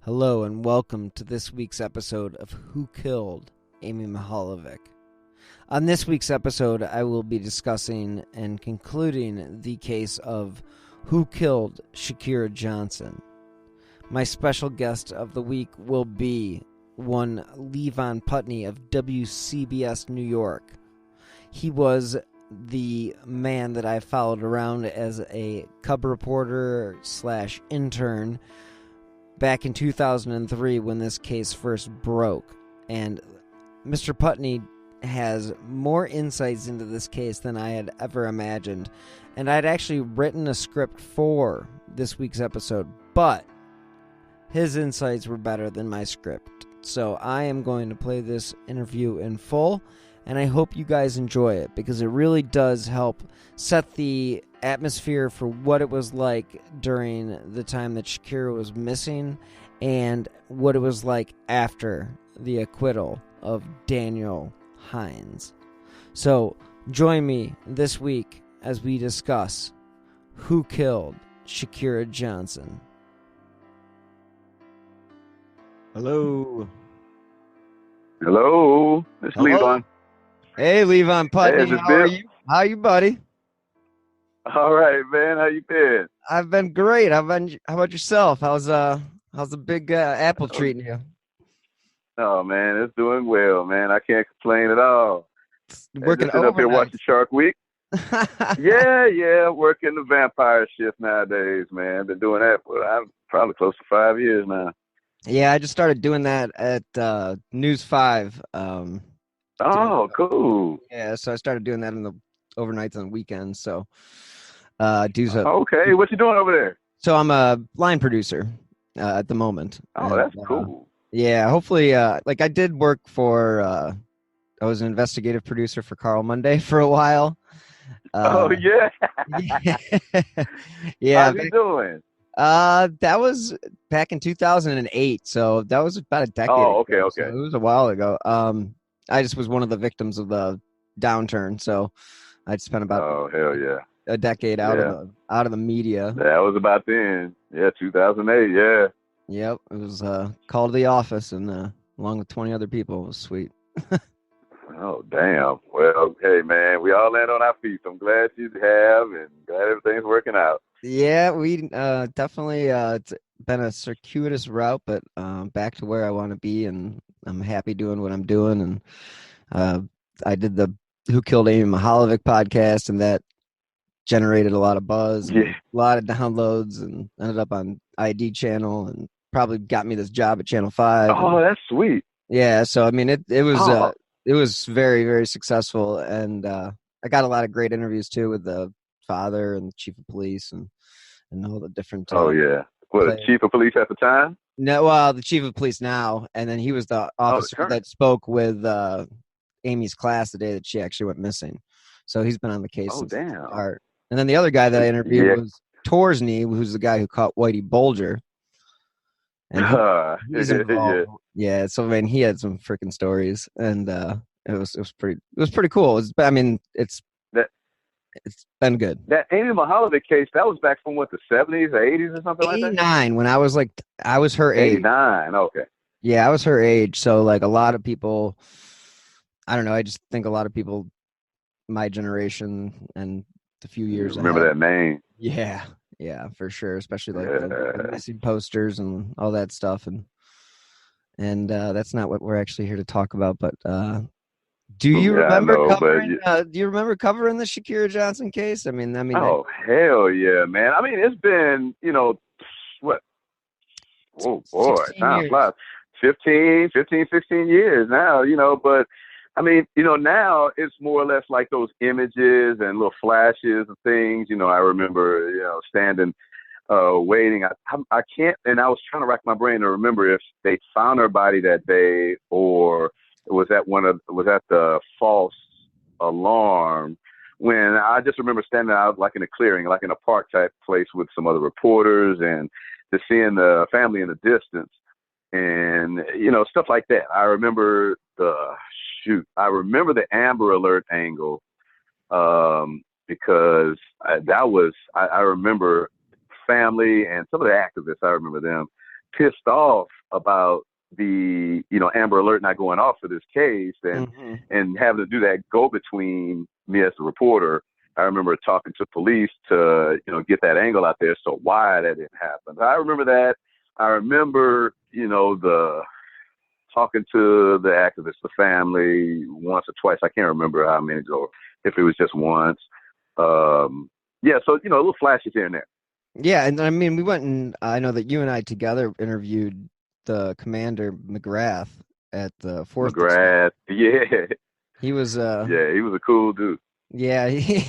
Hello and welcome to this week's episode of Who Killed Amy Mihaljevic. On this week's episode, I will be discussing and concluding the case of Who Killed Shakira Johnson. My special guest of the week will be one Levon Putney of WCBS New York. He was the man that I followed around as a cub reporter / intern back in 2003 when this case first broke. And Mr. Putney has more insights into this case than I had ever imagined. And I'd actually written a script for this week's episode, but his insights were better than my script. So I am going to play this interview in full, and I hope you guys enjoy it because it really does help set the atmosphere for what it was like during the time that Shakira was missing and what it was like after the acquittal of Daniel Hines. So join me this week as we discuss Who Killed Shakira Johnson. Hello. Hello, it's Levon. Hey, Levon Putney, Hey, how are you? How are you, buddy? All right, man. How you been? I've been great. How about yourself? How's the big apple treating you? Oh, man, it's doing well, man. I can't complain at all. Working Just sitting up here overnight. watching Shark Week. Yeah, working the vampire shift nowadays, man. Been doing that for probably close to 5 years now. Yeah, I just started doing that at News 5. Oh, cool. Yeah, so I started doing that in the overnights on weekends. So, Okay, what you doing over there? So I'm a line producer at the moment. Oh, that's cool. Yeah, hopefully, like I did work for. I was an investigative producer for Carl Monday for a while. Oh yeah. Yeah. How's he doing? That was back in 2008, so that was about a decade ago. Okay. So it was a while ago. I just was one of the victims of the downturn, so I spent about hell yeah, a decade out of the media. That was about then. Yeah, 2008. Yeah. Yep, it was called to the office, and along with 20 other people, it was sweet. Oh, damn. Well, hey, man, we all land on our feet. I'm glad you have, and glad everything's working out. Yeah, we definitely, it's been a circuitous route, but back to where I want to be, and I'm happy doing what I'm doing. And I did the Who Killed Amy Mihaljevic podcast, and that generated a lot of buzz, and a lot of downloads, and ended up on ID channel, and probably got me this job at Channel 5. Oh, that's sweet. Yeah, so I mean, it was very, very successful, and I got a lot of great interviews too with the father and the chief of police and all the different. Oh yeah, the chief of police at the time? No, well, the chief of police now, and then he was the officer that spoke with Amy's class the day that she actually went missing. So he's been on the case since the start. And then the other guy that I interviewed was Torsney, who's the guy who caught Whitey Bulger. And he's involved. Yeah, so I mean, he had some freaking stories, and it was pretty cool. It's been good. That Amy Mihaljevic case, that was back from what, the 70s or 80s or something like that? 89, when I was her age. 89, okay. Yeah, I was her age, so like a lot of people, I don't know, I just think a lot of people my generation and the few years remember that name. Yeah, for sure, especially like the missing posters and all that stuff, and that's not what we're actually here to talk about, but do you remember covering the Shakira Johnson case? I mean oh, hell yeah, man. I mean, it's been, what? Oh boy, time flies. 15, 16 years now, but I mean, now it's more or less like those images and little flashes of things. I remember, standing, waiting. I can't, and I was trying to rack my brain to remember if they found her body that day or was that the false alarm. When I just remember standing out like in a clearing, like in a park type place with some other reporters and just seeing the family in the distance and, stuff like that. I remember I remember the Amber Alert angle because I remember family and some of the activists, I remember them pissed off about the, Amber Alert not going off for this case and having to do that go between me as the reporter. I remember talking to police to, get that angle out there. So why that didn't happen. I remember that. I remember, the talking to the activists, the family once or twice. I can't remember how many, or if it was just once. Yeah. So, little flashes here and there. Yeah. And I mean, we went and I know that you and I together interviewed the commander McGrath at the 4th. McGrath. Yeah. He was, he was a cool dude. Yeah. He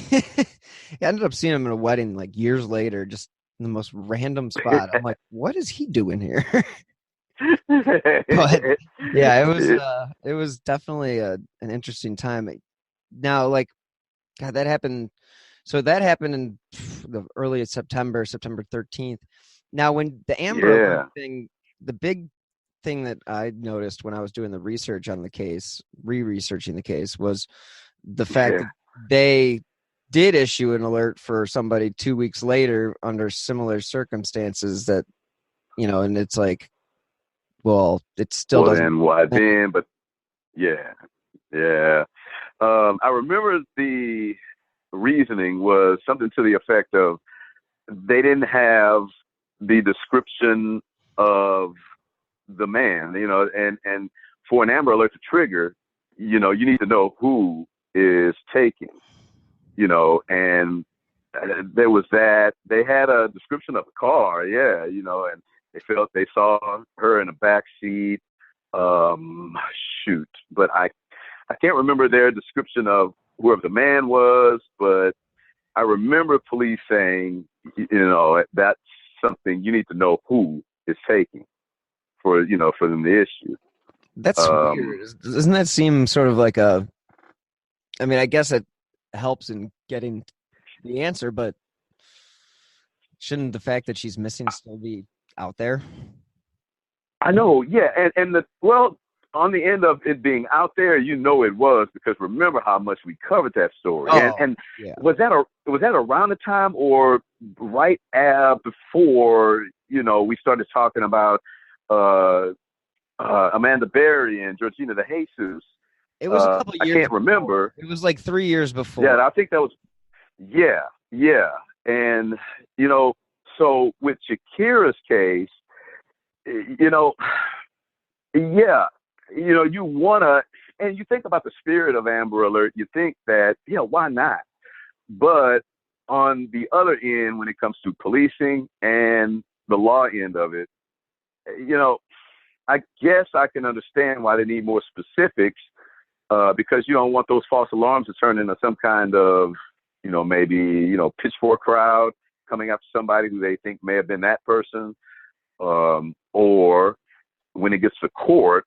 I ended up seeing him in a wedding like years later, just in the most random spot. I'm like, what is he doing here? But yeah, it was definitely an interesting time. Now, like, God, that happened. So that happened in the early September 13th. Now, when the Amber Alert thing, the big thing that I noticed when I was doing the research on the case, researching the case, was the fact that they did issue an alert for somebody 2 weeks later under similar circumstances that, and it's like, well, it still doesn't. Then why then? But yeah. I remember the reasoning was something to the effect of they didn't have the description of the man, and for an Amber Alert to trigger, you need to know who is taking, and there was that. They had a description of the car, and they saw her in the back seat. But I can't remember their description of whoever the man was, but I remember police saying, that's something you need to know who is taking for them to issue. That's weird. Doesn't that seem sort of like I mean, I guess it helps in getting the answer, but shouldn't the fact that she's missing still be out there? I know, yeah, and on the end of it being out there, it was, because remember how much we covered that story. Was that around the time or right before we started talking about Amanda Berry and Georgina de Jesus? It was a couple of years. I can't remember. It was like 3 years before. Yeah, I think that was. Yeah, and so with Shakira's case, you wanna, and you think about the spirit of Amber Alert, you think that, why not? But on the other end, when it comes to policing and the law end of it, I guess I can understand why they need more specifics, because you don't want those false alarms to turn into some kind of, maybe, pitchfork crowd coming after somebody who they think may have been that person, or when it gets to court,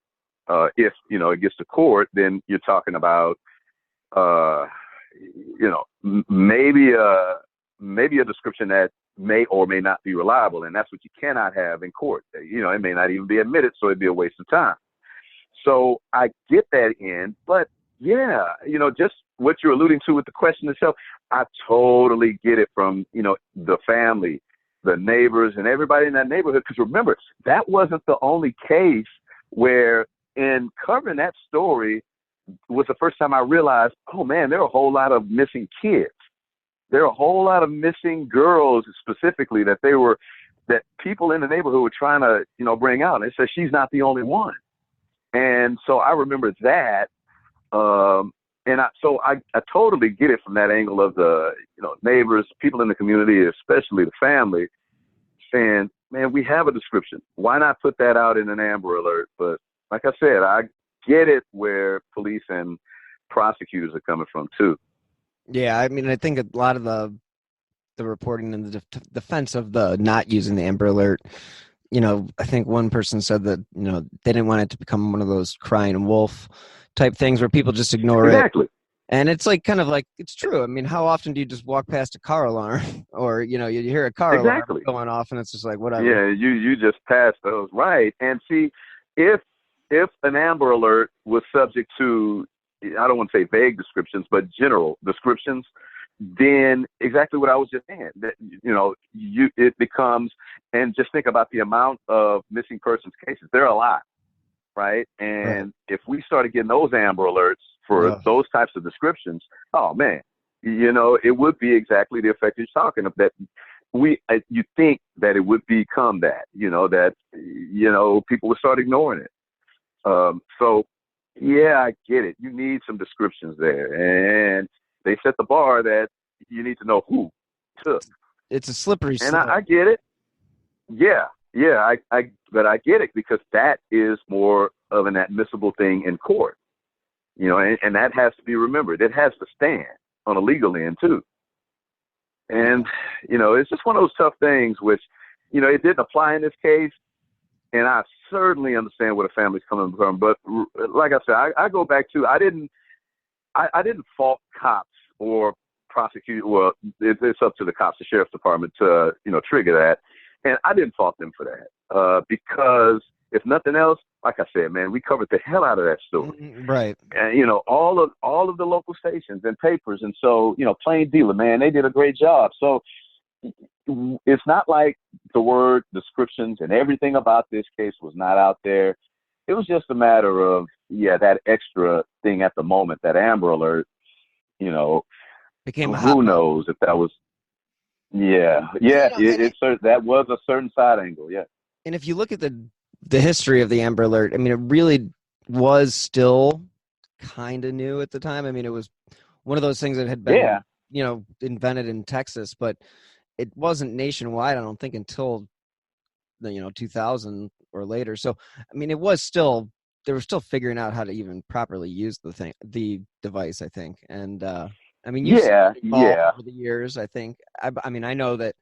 if it gets to court, then you're talking about maybe a description that may or may not be reliable, and that's what you cannot have in court. It may not even be admitted, so it'd be a waste of time. So I get that in, but just what you're alluding to with the question itself, I totally get it from the family, the neighbors, and everybody in that neighborhood. Because remember, that wasn't the only case where, in covering that story, was the first time I realized, oh man, there are a whole lot of missing kids. There are a whole lot of missing girls, specifically, that people in the neighborhood were trying to, bring out. And they said she's not the only one. And so I remember that. And I totally get it from that angle of the, neighbors, people in the community, especially the family, saying, man, we have a description. Why not put that out in an Amber Alert? But like I said, I get it where police and prosecutors are coming from too. Yeah, I mean, I think a lot of the reporting in the defense of the not using the Amber Alert, I think one person said that, they didn't want it to become one of those crying wolf type things where people just ignore it. And it's like, kind of like, it's true. I mean, how often do you just walk past a car alarm or, you hear a car alarm going off and it's just like, whatever. Yeah, you just passed those. Right. And see, if an Amber Alert was subject to, I don't want to say vague descriptions, but general descriptions, then exactly what I was just saying, that, it becomes, and just think about the amount of missing persons cases. There are a lot, right? And if we started getting those Amber Alerts for those types of descriptions, oh man, it would be exactly the effect you're talking of. That you think that it would become that, that people would start ignoring it. So yeah, I get it. You need some descriptions there, and they set the bar that you need to know who took. It's a slippery slope. And I get it. Yeah, but I get it, because that is more of an admissible thing in court, and that has to be remembered. It has to stand on a legal end too. And, it's just one of those tough things, which, it didn't apply in this case. And I certainly understand where the family's coming from. But like I said, I go back to, I didn't fault cops or prosecute. Well, it's up to the cops, the sheriff's department to, trigger that. And I didn't fault them for that, because if nothing else, like I said, man, we covered the hell out of that story. Right. And, all of the local stations and papers. And so, Plain Dealer, man, they did a great job. So it's not like the word descriptions and everything about this case was not out there. It was just a matter of, that extra thing at the moment, that Amber Alert, became who knows if that was, that was a certain side angle. Yeah. And if you look at the history of the Amber Alert, I mean, it really was still kind of new at the time. I mean, it was one of those things that had been, invented in Texas, but it wasn't nationwide, I don't think, until the 2000 or later. So, I mean, it was still, they were still figuring out how to even properly use the device, I think. And I mean, you've seen it evolve over the years, I think. I mean, I know that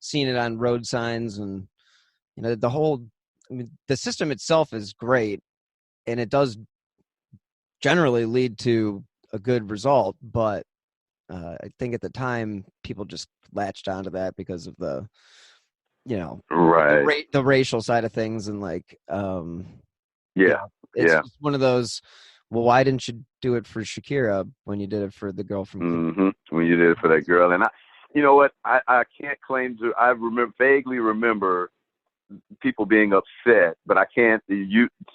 seeing it on road signs and the system itself is great, and it does generally lead to a good result, but I think at the time people just latched onto that because of the racial side of things, and it's just one of those. Well, why didn't you do it for Shakira when you did it for the girl from when you did it for that girl? And I can't claim to. I vaguely remember people being upset, but I can't.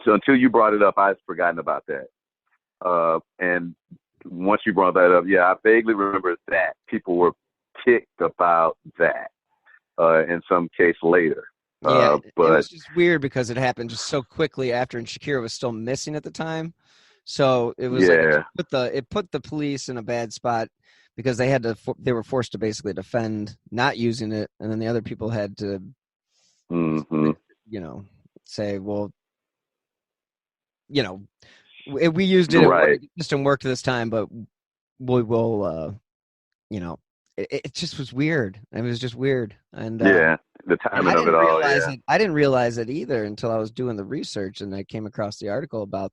So until you brought it up, I'd forgotten about that. And once you brought that up, I vaguely remember that people were ticked about that. In some case later. But it was just weird because it happened just so quickly after, and Shakira was still missing at the time. So it was it put the police in a bad spot, because they were forced to basically defend not using it, and then the other people had to, say, well, we used it, right. It just didn't work this time, but we will, it just was weird. It was just weird. And the timing of it all. I didn't realize it either until I was doing the research, and I came across the article about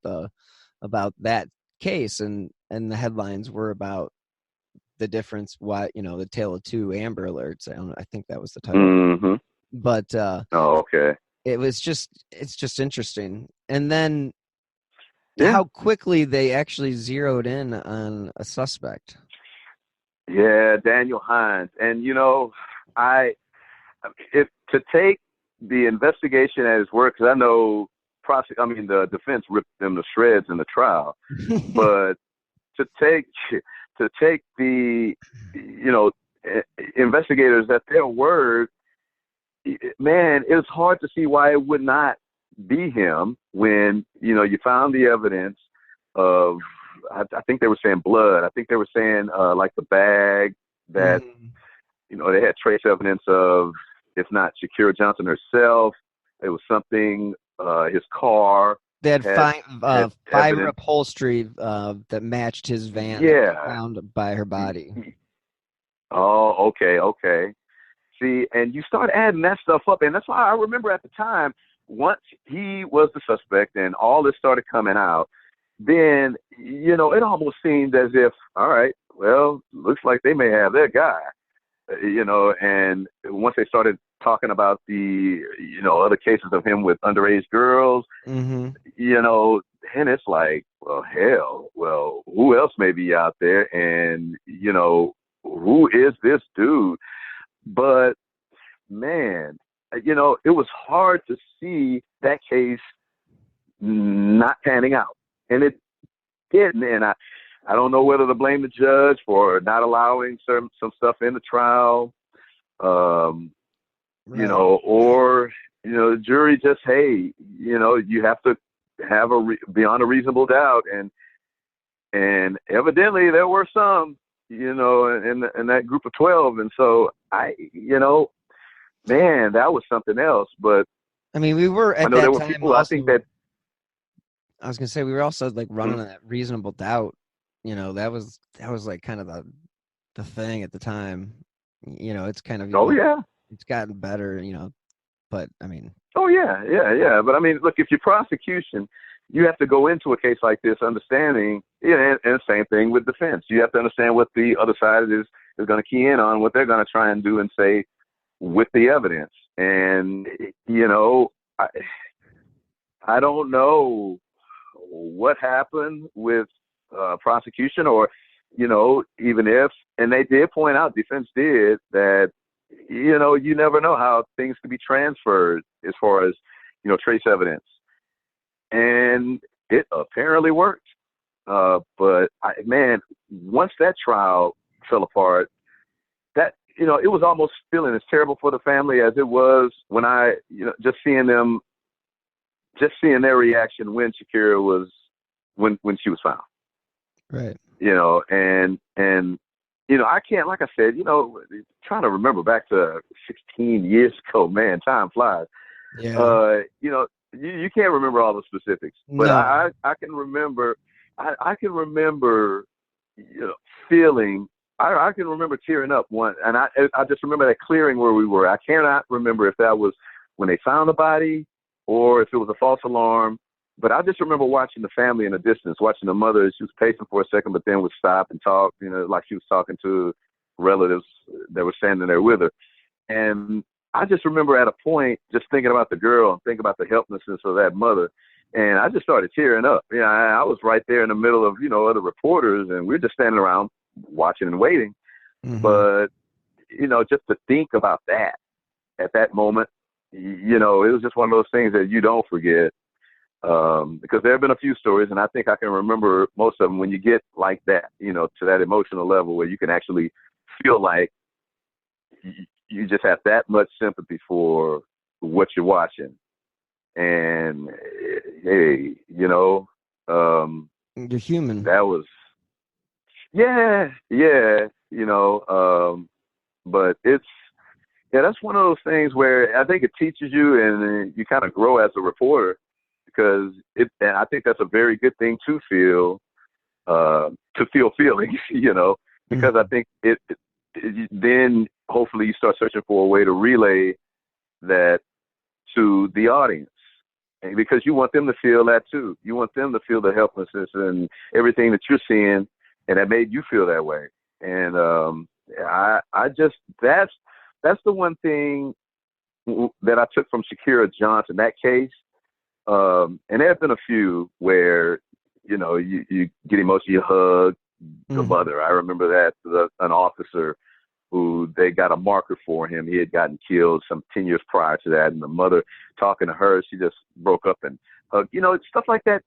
that case, and the headlines were about the difference. Why, the tale of two Amber Alerts. I think that was the title. Mm-hmm. But okay. it's just interesting. And then how quickly they actually zeroed in on a suspect. Yeah, Daniel Hines. And, to take the investigation at his word, because I know the defense ripped them to shreds in the trial, but to take the, investigators at their word, man, it's hard to see why it would not be him when, you found the evidence of, I think they were saying blood. I think they were saying like the bag that, they had trace evidence of, if not Shakira Johnson herself, it was something, his car. They had fiber upholstery that matched his van found by her body. Oh, okay. See, and you start adding that stuff up, and that's why I remember at the time, once he was the suspect and all this started coming out, then, it almost seemed as if, all right, well, looks like they may have their guy, and once they started talking about the, other cases of him with underage girls, and it's like, well, hell, who else may be out there? And, who is this dude? But man, it was hard to see that case not panning out, and it didn't. And I don't know whether to blame the judge for not allowing some stuff in the trial, Right. or the jury just, hey, you have to have beyond a reasonable doubt, and evidently there were some, in that group of 12, and so man, that was something else. But I mean, we were I at know there that were time people. I also. think that I was gonna say we were also like running on that reasonable doubt. That was like kind of the thing at the time. It's kind of it's gotten better. But I mean. Oh yeah. But I mean, look, if you're prosecution, you have to go into a case like this understanding, and same thing with defense. You have to understand what the other side is going to key in on, what they're going to try and do and say with the evidence. And I don't know what happened with prosecution, or even if, and they did point out, defense did, that you never know how things can be transferred as far as trace evidence, and it apparently worked. But man, once that trial fell apart, that it was almost feeling as terrible for the family as it was when I just seeing their reaction when Shakira was when she was found. Right. And I can't, like I said, trying to remember back to 16 years ago, man, time flies. Yeah. You can't remember all the specifics, but No. I can remember, I can remember, feeling, I can remember tearing up one, and I just remember that clearing where we were. I cannot remember if that was when they found the body or if it was a false alarm. But I just remember watching the family in the distance, watching the mother. She was pacing for a second, but then would stop and talk, like she was talking to relatives that were standing there with her. And I just remember at a point just thinking about the girl and thinking about the helplessness of that mother. And I just started tearing up. I was right there in the middle of, other reporters, and we were just standing around watching and waiting. Mm-hmm. But, just to think about that at that moment, it was just one of those things that you don't forget. Because there have been a few stories, and I think I can remember most of them, when you get like that, to that emotional level where you can actually feel like you just have that much sympathy for what you're watching. And hey, you're human. That was, yeah, but that's one of those things where I think it teaches you, and you kind of grow as a reporter, because and I think that's a very good thing to feel feelings, because I think it then hopefully you start searching for a way to relay that to the audience, and because you want them to feel that too. You want them to feel the helplessness and everything that you're seeing, and that made you feel that way. And I just that's the one thing that I took from Shakira Johnson, that case. And there have been a few where, you get emotional, you hug the mother. I remember that an officer who they got a marker for him. He had gotten killed some 10 years prior to that. And the mother talking to her, she just broke up and hugged, stuff like that.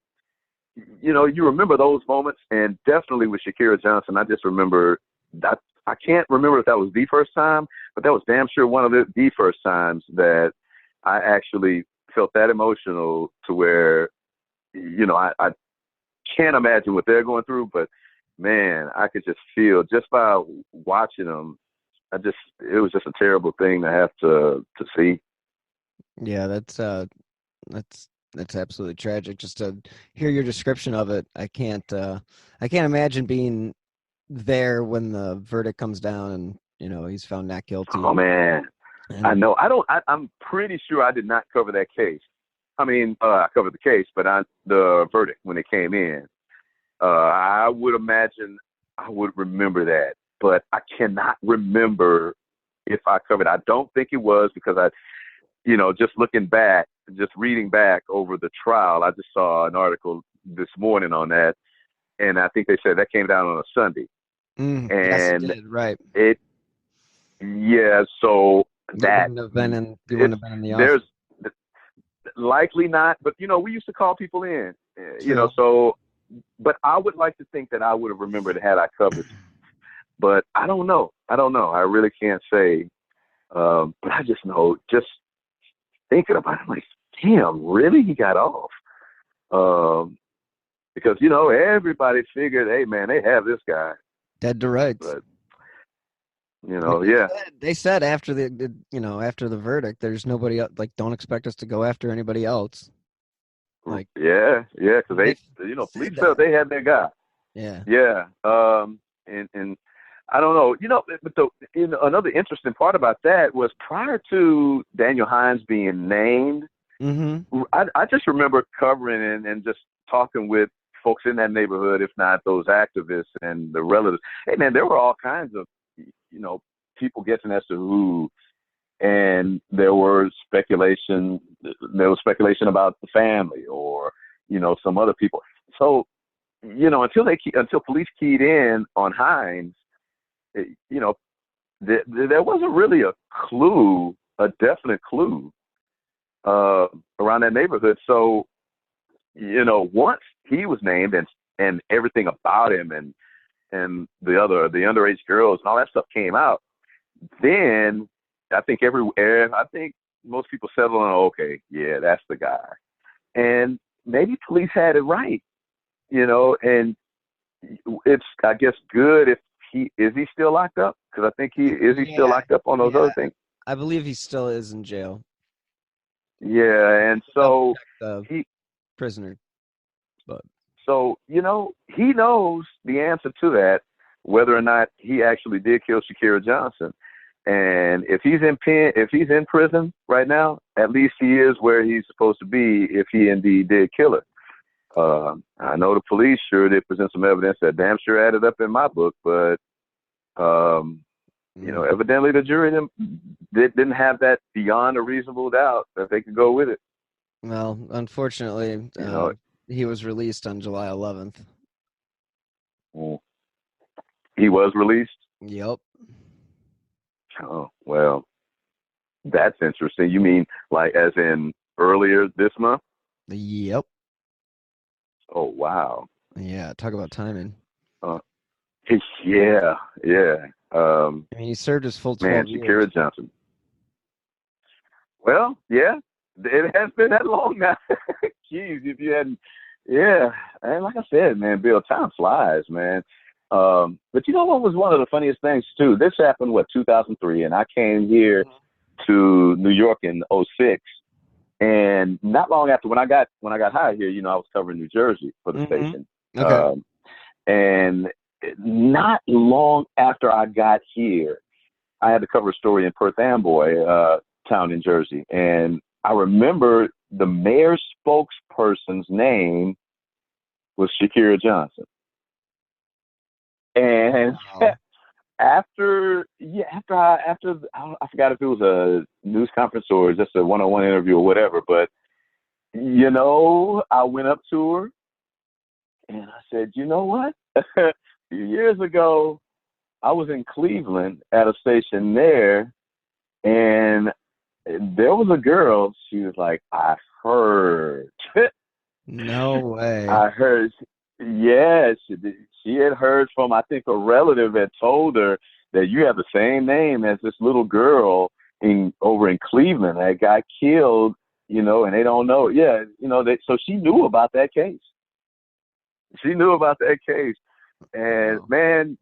You remember those moments. And definitely with Shakira Johnson, I just remember that. I can't remember if that was the first time, but that was damn sure one of the first times that I actually felt that emotional to where, I can't imagine what they're going through, but man, I could just feel just by watching them. It was just a terrible thing to have to see. Yeah, that's absolutely tragic. Just to hear your description of it, I can't imagine being there when the verdict comes down and he's found not guilty. Oh man, I know. I'm pretty sure I did not cover that case. I mean, I covered the case, but the verdict when it came in, I would imagine I would remember that, but I cannot remember if I covered. I don't think it was, because just looking back, just reading back over the trial, I just saw an article this morning on that, and I think they said that came down on a Sunday. Yes, it and did. Right. it, yeah. So You that wouldn't have been in. You it's wouldn't have been in the there's office. likely not, but we used to call people in, True. so. But I would like to think that I would have remembered had I covered, but I don't know. I don't know. I really can't say. But I just know, just thinking about it, I'm like, damn, really, he got off. Um, because everybody figured, hey man, they have this guy, Dead to rights. but I mean, yeah, they said after after the verdict, there's nobody like don't expect us to go after anybody else. Like yeah, because they police said felt that. they had their guy. Yeah. Yeah. And I don't know, but another interesting part about that was prior to Daniel Hines being named, Mm-hmm. I just remember covering and just talking with folks in that neighborhood, if not those activists and the relatives. Hey man, there were all kinds of, people guessing as to who, and there was speculation. There was speculation about the family or, some other people. So, until police keyed in on Hines, you know, there wasn't really a clue, a definite clue around that neighborhood. So, once he was named and everything about him and the underage girls and all that stuff came out, then I think most people settled on, okay, yeah, that's the guy. And maybe police had it right, and it's, I guess, good if he still locked up? Because I think he still Yeah. locked up on those Yeah. other things? I believe he still is in jail. Yeah, and Double so check the he prisoner, but he knows the answer to that, whether or not he actually did kill Shakira Johnson. And if he's in prison right now, at least he is where he's supposed to be if he indeed did kill her. I know the police sure did present some evidence that damn sure added up in my book, but evidently the jury didn't have that beyond a reasonable doubt that they could go with it. well, unfortunately, You know, he was released on July 11th. he was released. Yep. Oh well, that's interesting. You mean like as in earlier this month? Yep. Oh wow. Yeah. Talk about timing. Uh, yeah, yeah. I mean, he served his full Man, 12 years. Shakira Johnson. Well, yeah, it has been that long now. Jeez, if you hadn't, yeah. And like I said, man, Bill, time flies, man. But you know what was one of the funniest things too? This happened 2003, and I came here to New York in '06. And not long after, when I got hired here, I was covering New Jersey for the station. Okay. And not long after I got here, I had to cover a story in Perth Amboy, town in Jersey. And I remember the mayor's spokesperson's name was Shakira Johnson. And Wow. I forgot if it was a news conference or just a one-on-one interview or whatever, but I went up to her and I said, you know what? A few years ago, I was in Cleveland at a station there, and there was a girl. She was like, I heard. No way. I heard. Yeah, she had heard from, I think, a relative had told her that you have the same name as this little girl over in Cleveland that got killed, and they don't know. Yeah, so she knew about that case. She knew about that case. And Wow. man,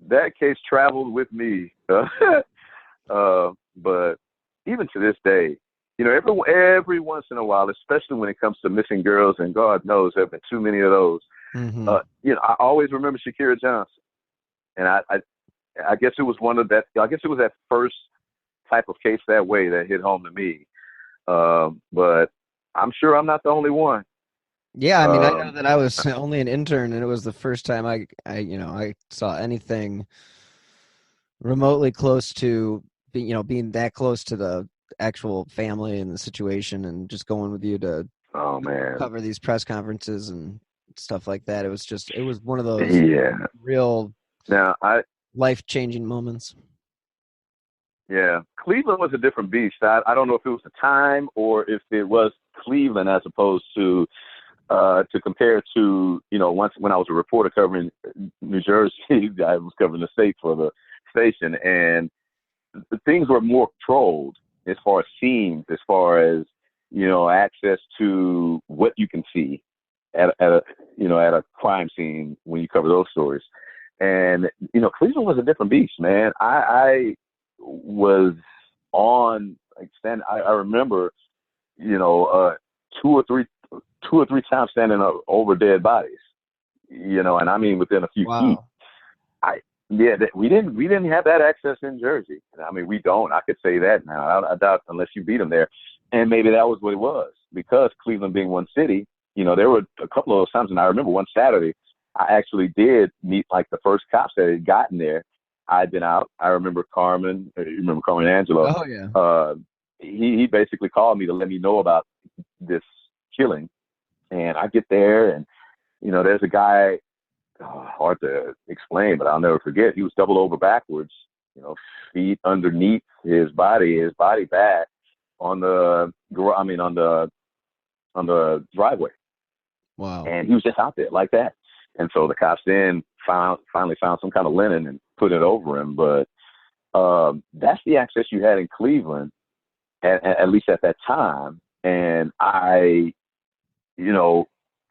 that case traveled with me. But even to this day, every once in a while, especially when it comes to missing girls, and God knows there have been too many of those. Mm-hmm. I always remember Shakira Johnson, and I guess it was one of that. I guess it was that first type of case that way that hit home to me. But I'm sure I'm not the only one. Yeah, I mean, I know Um, that I was only an intern, and it was the first time I saw anything remotely close to being that close to the actual family and the situation, and just going with you to oh man, cover these press conferences and stuff like that. It was one of those yeah, real Now, life-changing moments. Yeah, Cleveland was a different beast. I don't know if it was the time or if it was Cleveland as opposed to compare to, once when I was a reporter covering New Jersey, I was covering the state for the station, and the things were more controlled as far as scenes, as far as access to what you can see at a crime scene when you cover those stories. And Cleveland was a different beast, man. I was on like I remember two or three two or three times standing over dead bodies, and I mean within a few feet. Wow. We didn't have that access in Jersey. I mean, we don't. I could say that now. I doubt unless you beat them there, and maybe that was what it was because Cleveland being one city. There were a couple of those times, and I remember one Saturday, I actually did meet like the first cops that had gotten there. I'd been out. I remember Carmen. You remember Carmen Angelo? Oh yeah. He basically called me to let me know about this killing, and I get there, and there's a guy. Hard to explain, but I'll never forget. He was doubled over backwards, feet underneath his body back on the driveway. Wow. And he was just out there like that. And so the cops then finally found some kind of linen and put it over him. But that's the access you had in Cleveland, at least at that time. And I,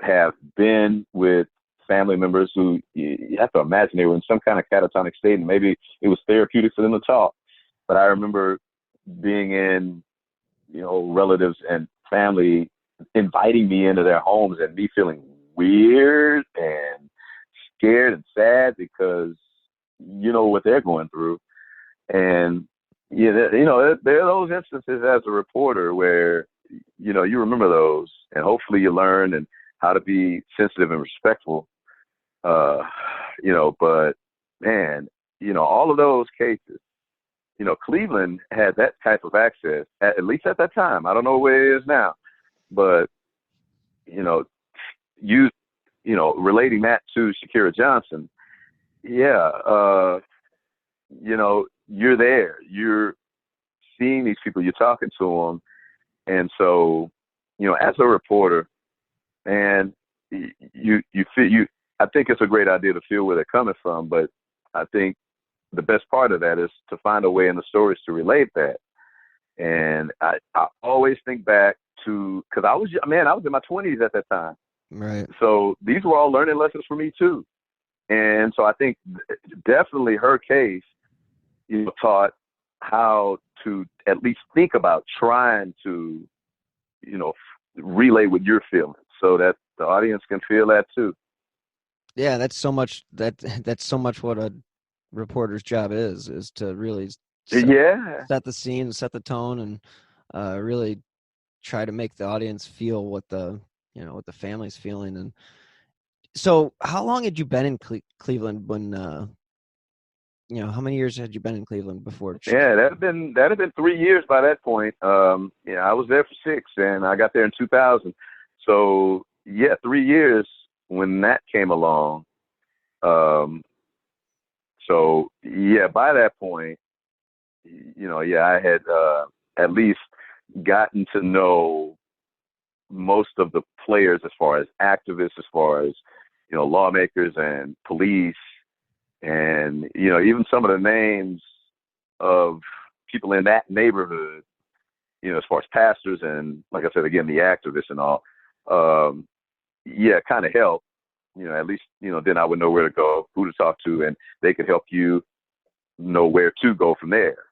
have been with family members who you have to imagine they were in some kind of catatonic state, and maybe it was therapeutic for them to talk. But I remember being in, relatives and family inviting me into their homes and me feeling weird and scared and sad because what they're going through. And there are those instances as a reporter where you remember those, and hopefully you learn and how to be sensitive and respectful. But man, all of those cases, Cleveland had that type of access, at least at that time. I don't know where it is now, but, relating that to Shakira Johnson, yeah, you're there, you're seeing these people, you're talking to them. And so, as a reporter, and I think it's a great idea to feel where they're coming from, but I think the best part of that is to find a way in the stories to relate that. And I always think back to, because I was in my 20s at that time. Right. So these were all learning lessons for me too. And so I think definitely her case, taught how to at least think about trying to, relay what you're feeling so that the audience can feel that too. Yeah, that's so much what a reporter's job is to really set the scene, set the tone, and really try to make the audience feel what the family's feeling. And so, how long had you been in Cleveland when how many years had you been in Cleveland before? Yeah, that had been 3 years by that point. I was there for 6, and I got there in 2000. So 3 years when that came along. By that point, I had at least gotten to know most of the players as far as activists, as far as, lawmakers and police, and, even some of the names of people in that neighborhood, as far as pastors and, like I said, again, the activists and all, kind of helped. At least, then I would know where to go, who to talk to, and they could help you know where to go from there.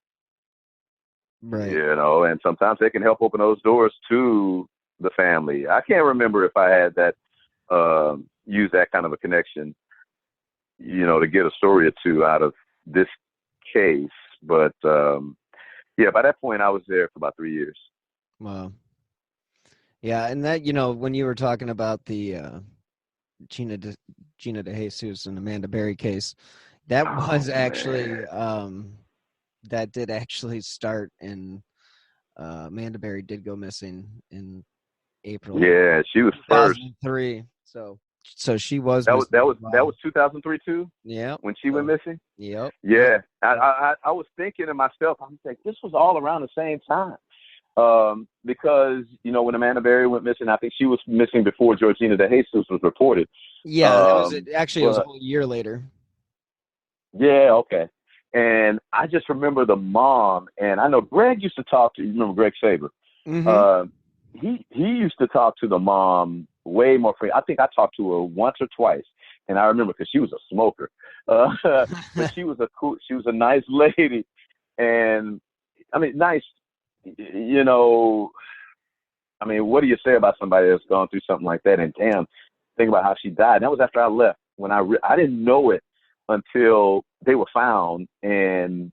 Right. And sometimes they can help open those doors to the family. I can't remember if I had that, use that kind of a connection, to get a story or two out of this case. But, by that point I was there for about 3 years. Wow. Yeah. And that, when you were talking about the, Gina DeJesus and Amanda Berry case, that was actually that did actually start in Amanda Berry did go missing in April. Yeah, she was first. 2003. So So she was That missing as that well. was 2003 too. Yep. When she went missing. Yep. Yeah, I was thinking to myself, I'm like, this was all around the same time. Because when Amanda Berry went missing, I think she was missing before Georgina De Jesus was reported. Yeah, that was it. Actually, it was a whole year later. Yeah, okay. And I just remember the mom, and I know Greg used to talk to. You remember Greg Saber? Mm-hmm. He used to talk to the mom way more frequently. I think I talked to her once or twice, and I remember because she was a smoker. But she was a nice lady, and I mean, nice. I mean, what do you say about somebody that's gone through something like that? And damn, think about how she died. And that was after I left. When I didn't know it until they were found, and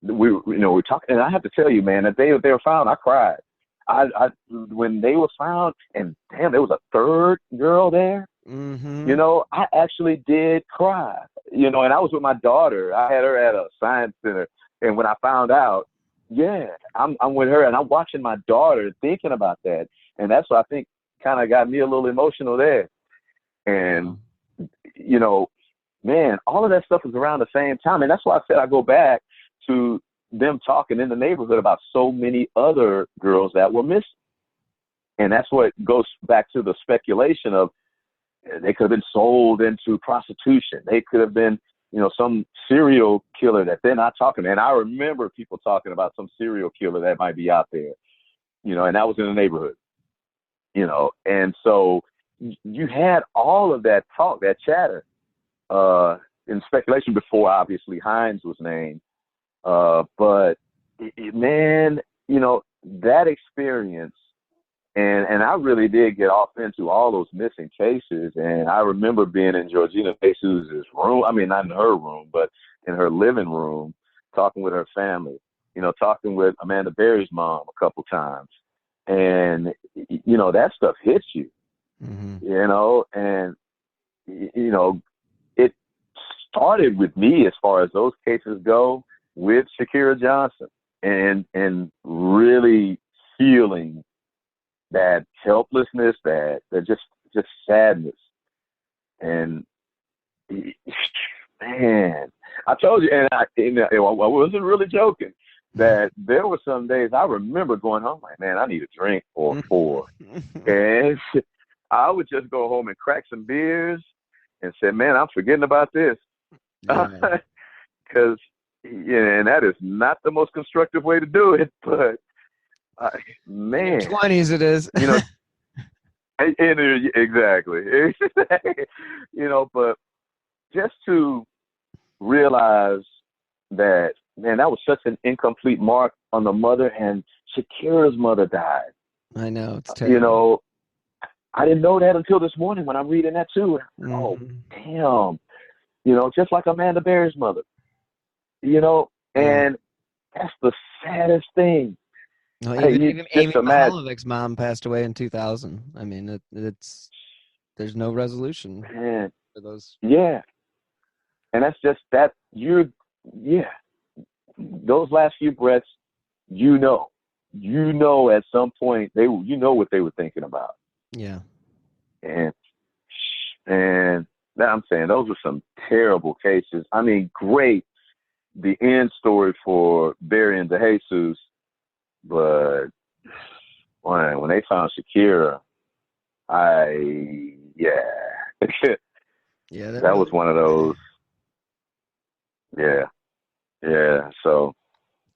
we're talking. And I have to tell you, man, that they were found, I cried. When they were found, and damn, there was a third girl there. Mm-hmm. I actually did cry. And I was with my daughter. I had her at a science center, and when I found out, yeah, I'm with her, and I'm watching my daughter thinking about that, and that's what I think kind of got me a little emotional there. And man, all of that stuff is around the same time, and that's why I said I go back to them talking in the neighborhood about so many other girls that were missing, and that's what goes back to the speculation of they could have been sold into prostitution. They could have been, some serial killer that they're not talking. And I remember people talking about some serial killer that might be out there, and that was in the neighborhood, And so you had all of that talk, that chatter, in speculation before obviously Hines was named. But man, that experience. And I really did get off into all those missing cases. And I remember being in Georgina De Jesus' room. I mean, not in her room, but in her living room, talking with her family, talking with Amanda Berry's mom a couple times. And, that stuff hits you, Mm-hmm. and, it started with me as far as those cases go with Shakira Johnson and really feeling that helplessness, that just sadness. And man, I told you, and I wasn't really joking, that there were some days I remember going home like, man, I need a drink or four. And I would just go home and crack some beers and say, man, I'm forgetting about this. Because, and that is not the most constructive way to do it, but man, in your 20s it is. Exactly. But just to realize that, man, that was such an incomplete mark on the mother, and Shakira's mother died. I know, it's terrible. I didn't know that until this morning when I'm reading that too. Mm-hmm. Oh, damn. Just like Amanda Berry's mother. And that's the saddest thing. No, even Amy Mihalovic's mom passed away in 2000. I mean, there's no resolution for those. Yeah, and that's just that those last few breaths, at some point what they were thinking about. Yeah, and I'm saying those were some terrible cases. I mean, great, the end story for Berry and De Jesus. But when they found Shakira, that was one of those. Yeah. So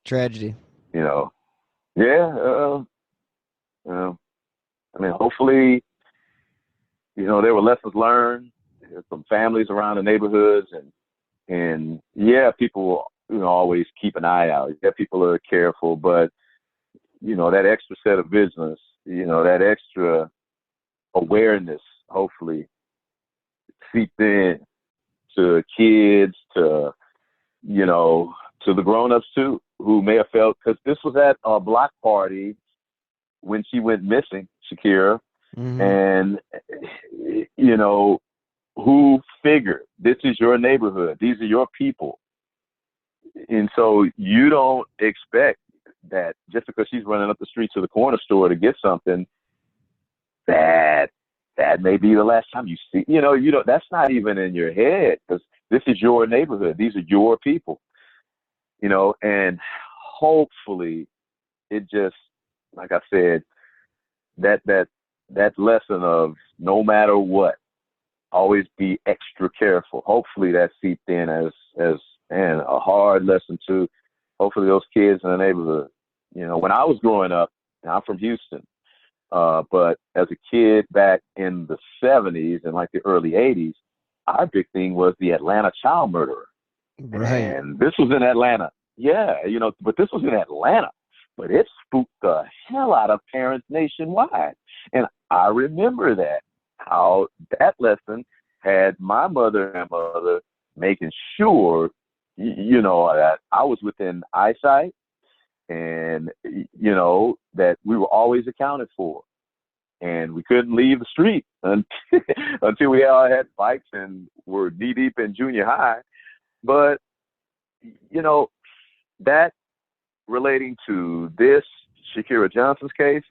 tragedy. I mean, hopefully, there were lessons learned from families around the neighborhoods, and people always keep an eye out. Yeah, people are careful, but that extra set of vigilance, that extra awareness, hopefully seep in to kids, to the grown-ups too, who may have felt, because this was at a block party when she went missing, Shakira, mm-hmm. and who figured this is your neighborhood, these are your people, and so you don't expect that just because she's running up the street to the corner store to get something, that that may be the last time you see, that's not even in your head, because this is your neighborhood. These are your people, and hopefully it just, like I said, that lesson of no matter what, always be extra careful. Hopefully that seeped in as man, a hard lesson too. Hopefully those kids in the neighborhood, when I was growing up, and I'm from Houston, but as a kid back in the 70s and like the early 80s, our big thing was the Atlanta child murderer. Right. And this was in Atlanta. Yeah, but this was in Atlanta. But it spooked the hell out of parents nationwide. And I remember how that lesson had my mother and mother making sure, that I was within eyesight, and, that we were always accounted for. And we couldn't leave the street until we all had bikes and were knee deep in junior high. But, that relating to this Shakira Johnson's case,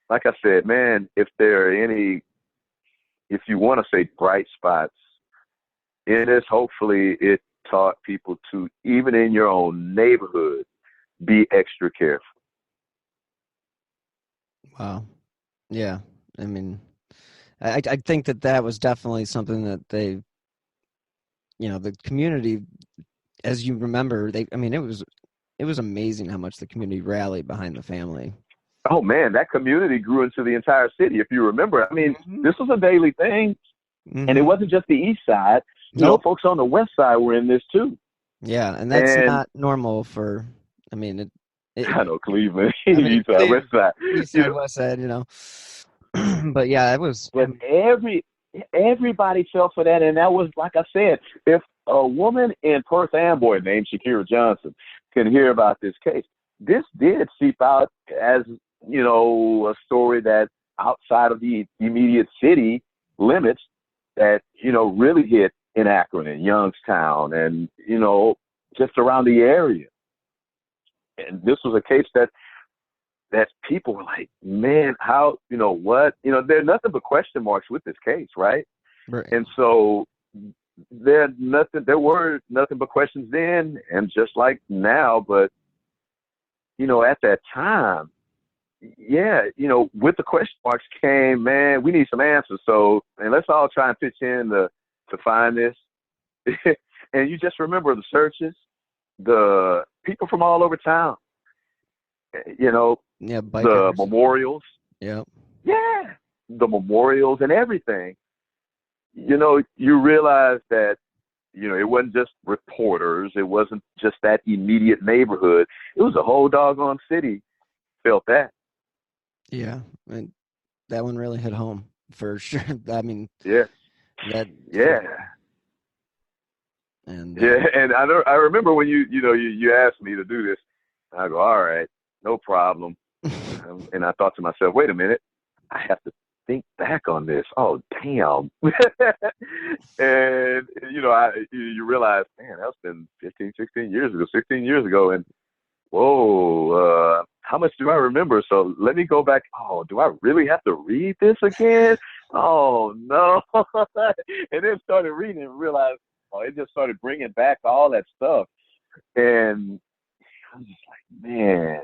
like I said, man, if you want to say bright spots in this, hopefully it taught people to, even in your own neighborhood, be extra careful. Wow. Yeah. I mean, I think that was definitely something that they, the community, as you remember, it was amazing how much the community rallied behind the family. Oh man, that community grew into the entire city. If you remember, this was a daily thing, and it wasn't just the east side. Folks on the west side were in this too. Yeah, and that's not normal for. I know Cleveland, east side, west side, east side, west side. But yeah, it was. But everybody fell for that, and that was, like I said, if a woman in Perth Amboy named Shakira Johnson can hear about this case, this did seep out as, a story that outside of the immediate city limits that, really hit in Akron and Youngstown and, just around the area. And this was a case that people were like, man, how, what? There's nothing but question marks with this case, right? Right. And so there were nothing but questions then, and just like now, but, at that time, yeah, with the question marks came, man, we need some answers. So, and let's all try and pitch in to find this. And you just remember the searches, the people from all over town, the memorials. Yeah. Yeah. The memorials and everything. You realize that, it wasn't just reporters. It wasn't just that immediate neighborhood. It was a whole doggone city felt that. Yeah. And that one really hit home for sure. Yeah. Yeah. And and I remember when you asked me to do this, I go, all right, no problem. And I thought to myself, wait a minute, I have to think back on this. Oh, damn. And, you realize, man, that's been 16 years ago. And, whoa, how much do I remember? So let me go back. Oh, do I really have to read this again? Oh, no. And then started reading and realized, it just started bringing back all that stuff. And I was just like, man,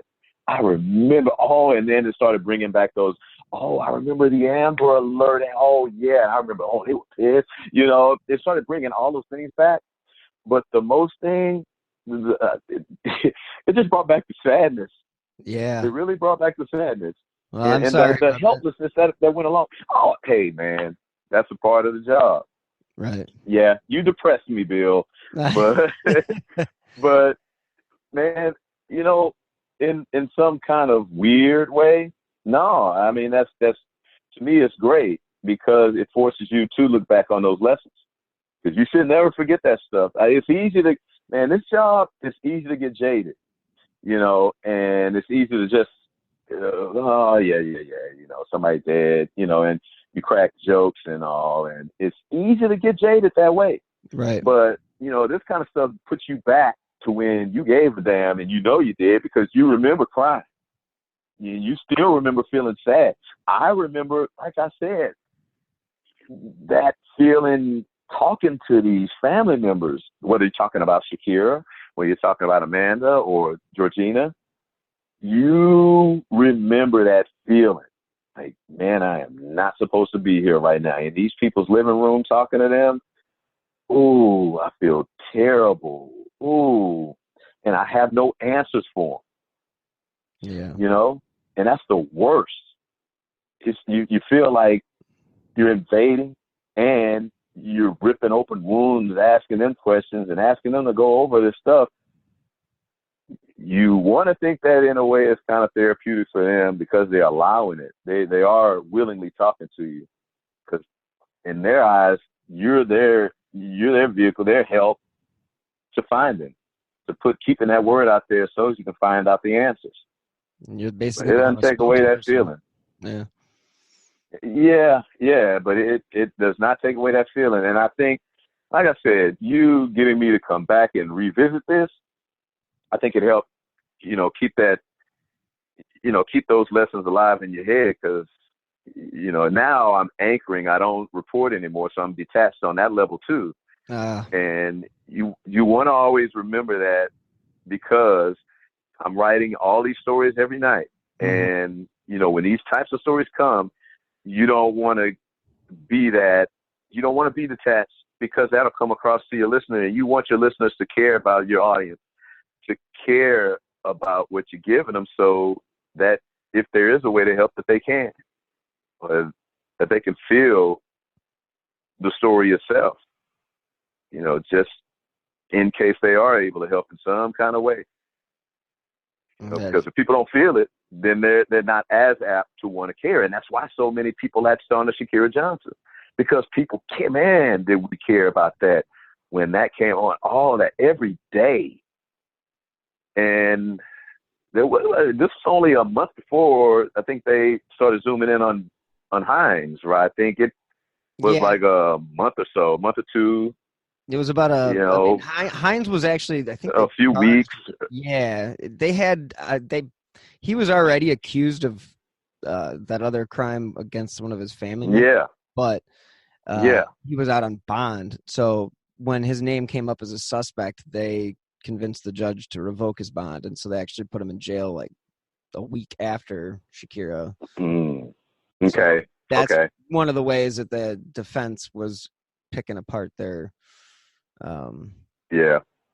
I remember. Oh, and then it started bringing back those. Oh, I remember the Amber Alert. Oh, yeah, I remember. Oh, they were pissed. It started bringing all those things back. But the most thing, it just brought back the sadness. Yeah. It really brought back the sadness. Well, I'm sorry. The helplessness that went along. Oh, hey, man, that's a part of the job. Right. Yeah, you depressed me, Bill. But, but man, in some kind of weird way, no. That's to me, it's great because it forces you to look back on those lessons. Because you should never forget that stuff. It's easy to, man, this job, it's easy to get jaded, and it's easy to just, oh, yeah, somebody's dead, and you crack jokes and all, and it's easy to get jaded that way. Right. But, this kind of stuff puts you back to when you gave a damn, and you did because you remember crying. You still remember feeling sad. I remember, like I said, that feeling talking to these family members, whether you're talking about Shakira, whether you're talking about Amanda or Georgina, you remember that feeling. Like, man, I am not supposed to be here right now. In these people's living room talking to them, ooh, I feel terrible. Ooh, and I have no answers for them. Yeah. You know, and that's the worst. It's, you feel like you're invading and you're ripping open wounds, asking them questions and asking them to go over this stuff. You want to think that in a way it's kind of therapeutic for them because they're allowing it. They are willingly talking to you because in their eyes, you're their vehicle, their help to find them, to keeping that word out there so you can find out the answers. You're basically it doesn't take away that feeling. Yeah. Yeah, but it does not take away that feeling. And I think, like I said, you getting me to come back and revisit this, I think it helped, keep that, keep those lessons alive in your head because, now I'm anchoring. I don't report anymore, so I'm detached on that level too. And you want to always remember that because I'm writing all these stories every night. Mm-hmm. And, when these types of stories come, you don't want to be detached because that'll come across to your listener. And you want your listeners to care about your audience, to care about what you're giving them so that if there is a way to help that they can, or that they can feel the story itself, just in case they are able to help in some kind of way. Because if people don't feel it, then they're not as apt to want to care. And that's why so many people latched on to Shakira Johnson, because people care, man, did we care about that when that came on all that every day. And this was only a month before I think they started zooming in on Hines, right? I think it was like a month or two. It was about Hines was actually, I think, a few weeks. Yeah, they had he was already accused of that other crime against one of his family members. Yeah, but he was out on bond. So when his name came up as a suspect, they convinced the judge to revoke his bond, and so they actually put him in jail like a week after Shakira. Okay, so that's one of the ways that the defense was picking apart their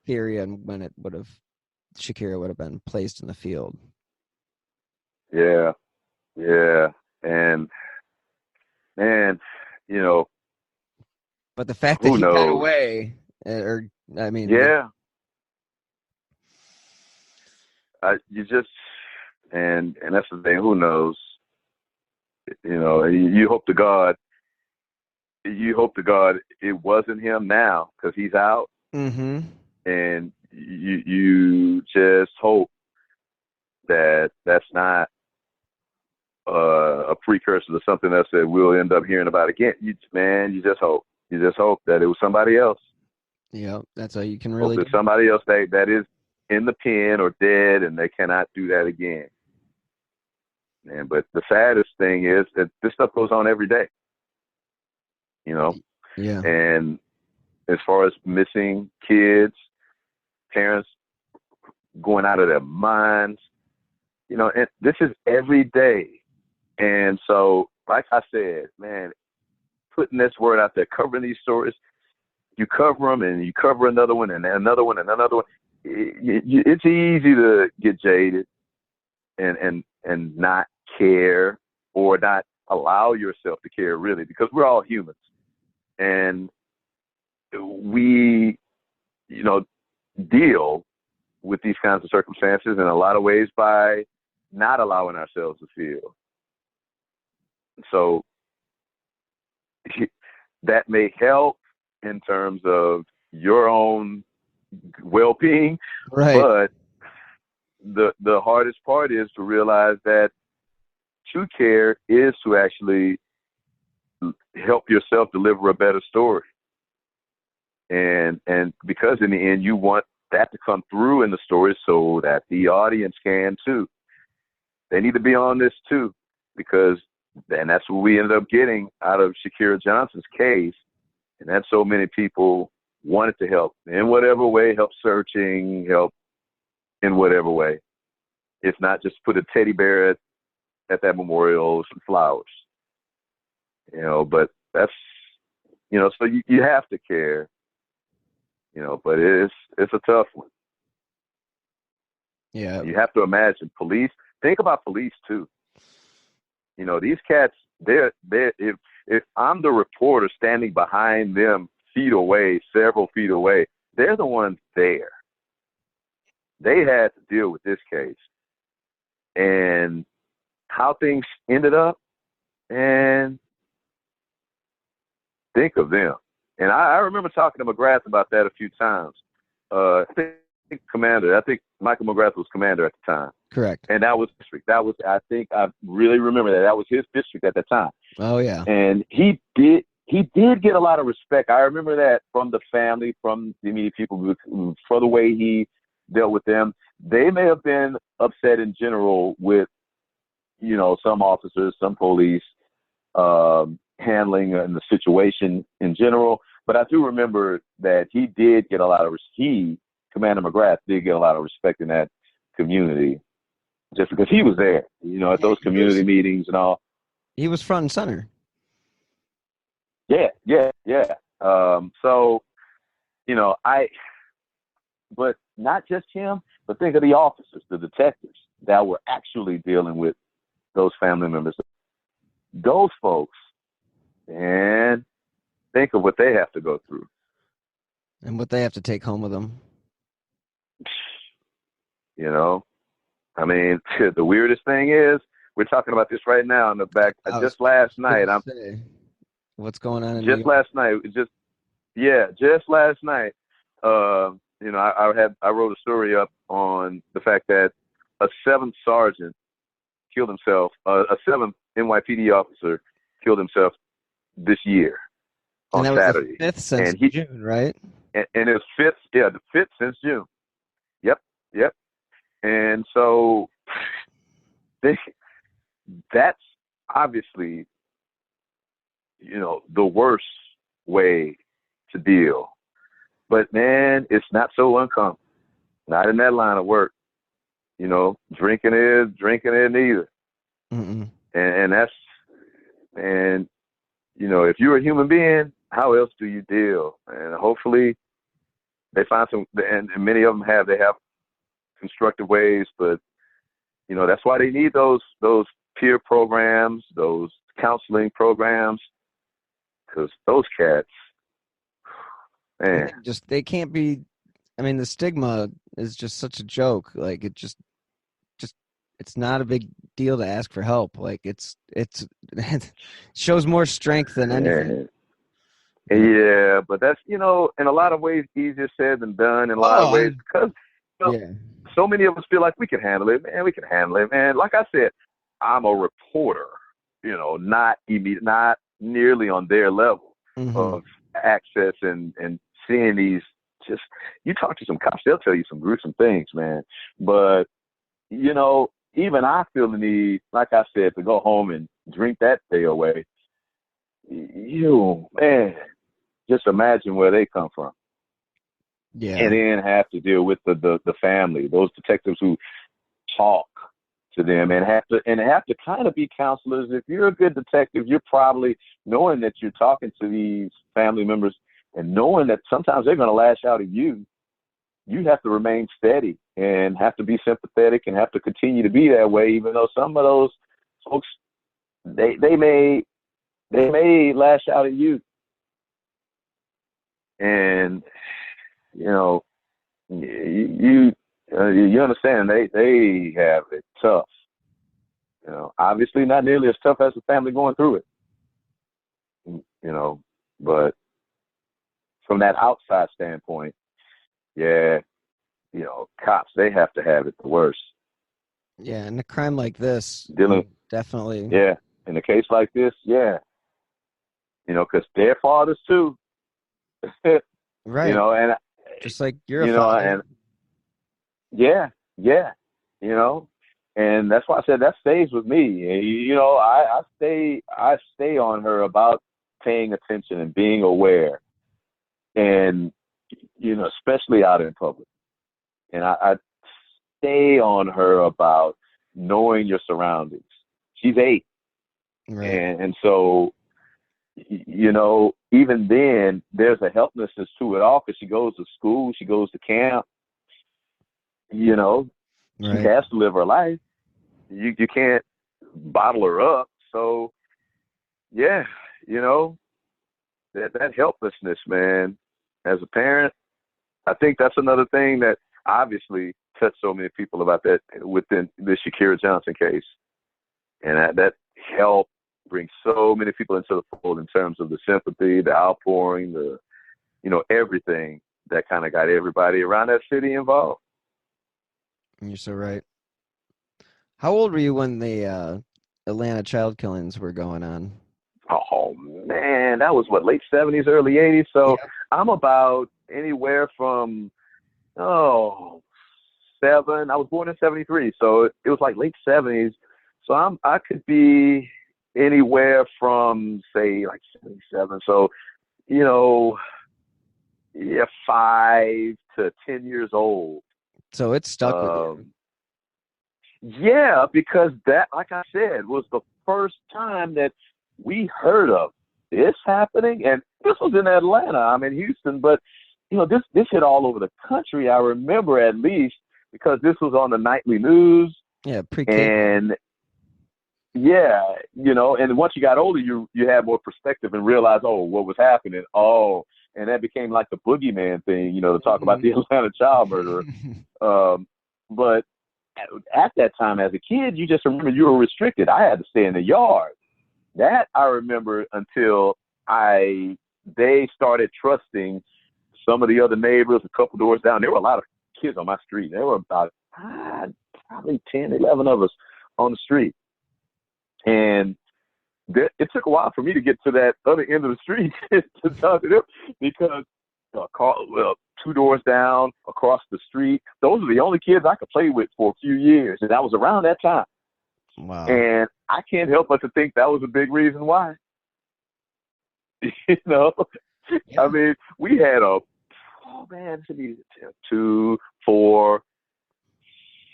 theory on when Shakira would have been placed in the field. Yeah, and but the fact that he got away, you just and that's the thing. Who knows? You hope to God. It wasn't him now because he's out. Mm-hmm. And you just hope that that's not a precursor to something else that we'll end up hearing about again. You just hope. You just hope that it was somebody else. Yeah, that's all you can really hope there's somebody else that is in the pen or dead, and they cannot do that again. But the saddest thing is that this stuff goes on every day. Yeah. And as far as missing kids, parents going out of their minds, and this is every day. And so, like I said, man, putting this word out there, covering these stories, you cover them and you cover another one and another one and another one. It's easy to get jaded and not care or not allow yourself to care, really, because we're all humans. And we, deal with these kinds of circumstances in a lot of ways by not allowing ourselves to feel. So that may help in terms of your own well-being, right? But the hardest part is to realize that to care is to actually help yourself deliver a better story. And because in the end, you want that to come through in the story so that the audience can too. They need to be on this too, because And that's what we ended up getting out of Shakira Johnson's case. And that's so many people wanted to help in whatever way, help searching, help in whatever way. If not, just put a teddy bear at that memorial, some flowers. But that's, so you have to care, but it's a tough one. Yeah. You have to imagine police. Think about police too. These cats, they're if I'm the reporter standing behind them several feet away, they're the ones there. They had to deal with this case and how things ended up, and think of them. And I remember talking to McGrath about that a few times. I think Michael McGrath was commander at the time. Correct. And that was district. I think I really remember that. That was his district at the time. Oh yeah. And he did get a lot of respect. I remember that from the family, from the immediate people, for the way he dealt with them. They may have been upset in general with, some officers, some police, handling the situation in general. But I do remember that he did get a lot of Commander McGrath did get a lot of respect in that community, just because he was there, at those community meetings and all. He was front and center. Yeah. So, but not just him, but think of the officers, the detectives that were actually dealing with those family members. Those folks, and think of what they have to go through. And what they have to take home with them. I mean, the weirdest thing is, we're talking about this right now in the back. Just last night, what's going on? Just last night, just last night. I wrote a story up on the fact that a 7th sergeant killed himself. A 7th NYPD officer killed himself this year on Saturday. The 5th since June, right? And it was the 5th since June. Yep. And so that's obviously, the worst way to deal. But man, it's not so uncommon. Not in that line of work. Drinking is neither. Mm-mm. And if you're a human being, how else do you deal? And hopefully they find and many of them have constructive ways, but that's why they need those peer programs, those counseling programs, because those cats, man, they can't be. I mean, the stigma is just such a joke. Like it just it's not a big deal to ask for help. Like it shows more strength than anything. Yeah, but that's in a lot of ways easier said than done. In a lot of ways, because so many of us feel like we can handle it, man. We can handle it, man. Like I said, I'm a reporter. Not nearly on their level of access and seeing these. Just you talk to some cops, they'll tell you some gruesome things, man. But even I feel the need, like I said, to go home and drink that day away. Man, just imagine where they come from. Yeah. And then have to deal with the family, those detectives who talk to them and have to kind of be counselors. If you're a good detective, you're probably knowing that you're talking to these family members and knowing that sometimes they're going to lash out at you. You have to remain steady and have to be sympathetic and have to continue to be that way, even though some of those folks, they may lash out at you. And, you understand they have it tough. Obviously not nearly as tough as the family going through it. But from that outside standpoint, cops, they have to have it the worst. Yeah, and a crime like this, definitely. Yeah, in a case like this, because they're fathers too. Right. And just like you're a father. And yeah. And that's why I said that stays with me. And, you know, I stay on her about paying attention and being aware, and you know, especially out in public. And I stay on her about knowing your surroundings. She's 8, Right. and so you know, even then, there's a helplessness to it all because she goes to school, she goes to camp. You know, she Right. has to live her life. You can't bottle her up. So yeah, you know, that helplessness, man. As a parent, I think that's another thing that obviously touched so many people about that within the Shakira Johnson case, and that helped bring so many people into the fold in terms of the sympathy, the outpouring, the you know everything that kind of got everybody around that city involved. You're so right. How old were you when the Atlanta child killings were going on? Oh man, that was what, late '70s, early '80s. So Yeah. I'm about anywhere from oh 7. I was born in '73, so it was like late '70s. So I could be anywhere from say like '77. So you know, yeah, 5 to 10 years old. So it stuck with you. Um, yeah, because that, like I said, was the first time that we heard of this happening, and this was in Atlanta. I'm in Houston, but you know, this hit all over the country. I remember at least because this was on the nightly news, Yeah, pre-cable. and yeah, you know, and once you got older, you had more perspective and realized, oh, what was happening. Oh, and that became like the boogeyman thing, you know, to talk about the Atlanta child murderer. Um, but at that time, as a kid, you just remember you were restricted. I had to stay in the yard. That I remember until I they started trusting some of the other neighbors a couple doors down. There were a lot of kids on my street. There were about probably 10, 11 of us on the street. And it took a while for me to get to that other end of the street to talk to them because well, 2 doors down, across the street, those are the only kids I could play with for a few years. And that was around that time. Wow. And I can't help but to think that was a big reason why. You know, Yeah. I mean, we had it should be 2, 4,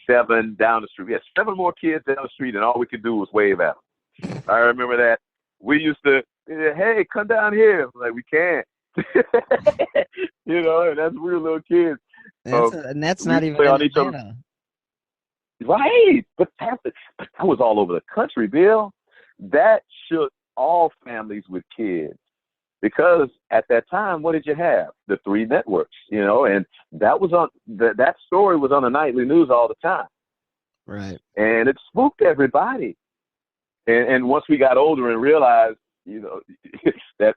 7 down the street. We had 7 more kids down the street, and all we could do was wave at them. I remember that. We used to, hey, come down here. Like, we can't. You know, and that's we were little kids. And that's We not used to even play in on each other. Atlanta. Right. But that was all over the country, Bill. That shook all families with kids. Because at that time, what did you have? The 3 networks, you know, and that was on that story was on the nightly news all the time. Right. And it spooked everybody. And once we got older and realized, you know, that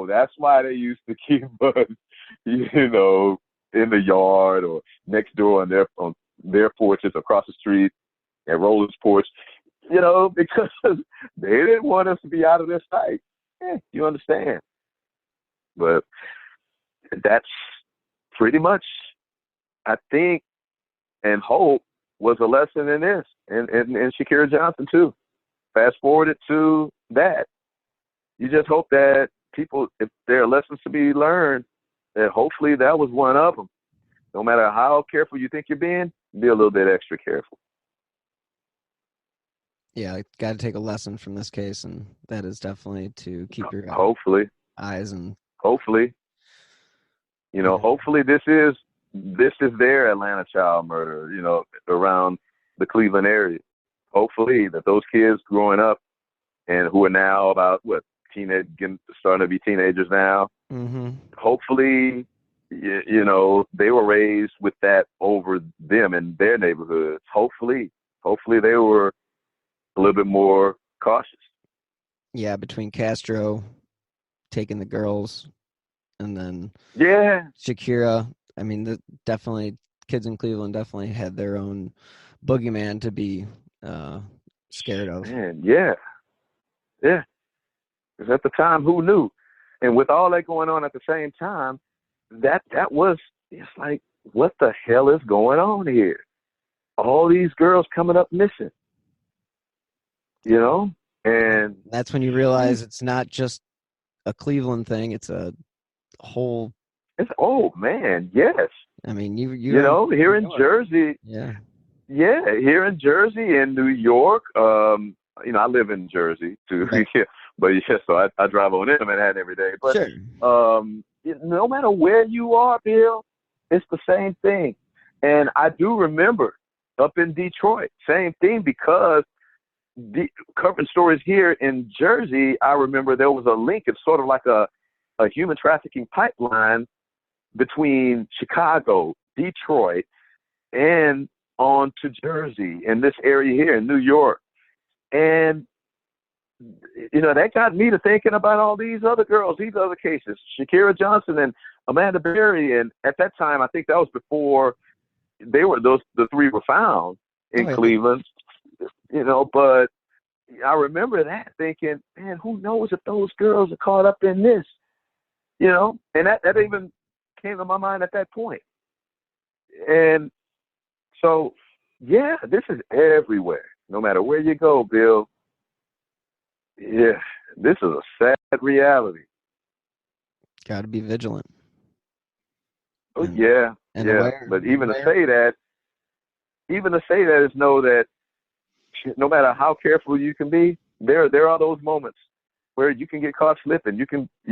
that's why they used to keep us, you know, in the yard or next door on their porches across the street at Roland's porch, you know, because they didn't want us to be out of their sight. You understand? But that's pretty much, I think, and hope was a lesson in this, and Shakira Johnson too. Fast forwarded to that, you just hope that people, if there are lessons to be learned, that hopefully that was one of them. No matter how careful you think you're being, be a little bit extra careful. Yeah, got to take a lesson from this case, and that is definitely to keep your Hopefully, eyes and you know, hopefully this is their Atlanta child murder, you know, around the Cleveland area. Hopefully that those kids growing up and who are now about starting to be teenagers now. Mm-hmm. Hopefully, you know, they were raised with that over them in their neighborhoods. Hopefully they were a little bit more cautious. Yeah, between Castro taking the girls and then Shakira, I mean, definitely kids in Cleveland definitely had their own boogeyman to be scared of. Man, yeah. Because at the time, who knew? And with all that going on at the same time, it's like, what the hell is going on here? all these girls coming up missing, you know? And that's when you realize it's not just a Cleveland thing. It's a whole. Oh man, yes. I mean, you know, here in Jersey. Yeah. Yeah, here in Jersey and New York. You know, I live in Jersey too. Right. But yeah, so I drive on into Manhattan every day. But sure. No matter where you are, Bill, it's the same thing. And I do remember up in Detroit, same thing, because the covering stories here in Jersey, I remember there was a link. It's sort of like a human trafficking pipeline between Chicago, Detroit, and on to Jersey and this area here in New York. And, you know, that got me to thinking about all these other girls, these other cases, Shakira Johnson and Amanda Berry. And at that time, I think that was before the three were found in Cleveland, you know, but I remember that thinking, man, who knows if those girls are caught up in this, you know, and that even came to my mind at that point. And so, yeah, this is everywhere. No matter where you go, Bill. Yeah, this is a sad reality. Got to be vigilant. Oh, yeah. Aware, but even to say that is know that no matter how careful you can be, there are those moments where you can get caught slipping. You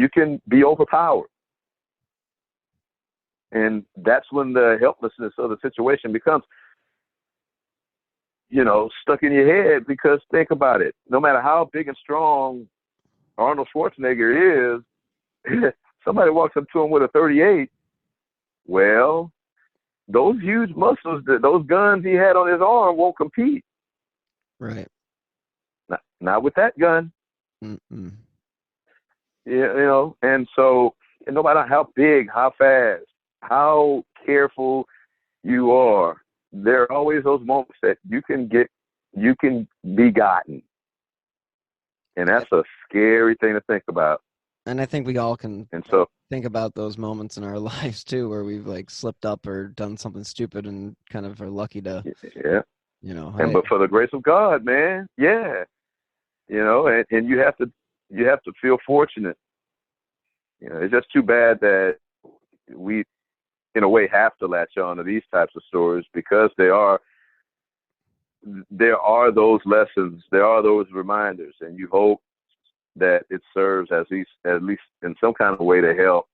can be overpowered. And that's when the helplessness of the situation becomes, you know, stuck in your head. Because think about it. No matter how big and strong Arnold Schwarzenegger is, somebody walks up to him with a 38. Well, those huge muscles, those guns he had on his arm won't compete. Right. Not with that gun. Mm-mm. Yeah, you know, and so no matter how big, how fast, how careful you are, there are always those moments that you can be gotten. And that's a scary thing to think about. And I think we all can think about those moments in our lives too, where we've like slipped up or done something stupid and kind of are lucky to, you know. But for the grace of God, man, yeah, you know, and you have to feel fortunate. You know, it's just too bad that we, in a way, have to latch on to these types of stories, because there are those lessons, there are those reminders, and you hope that it serves at least in some kind of way to help.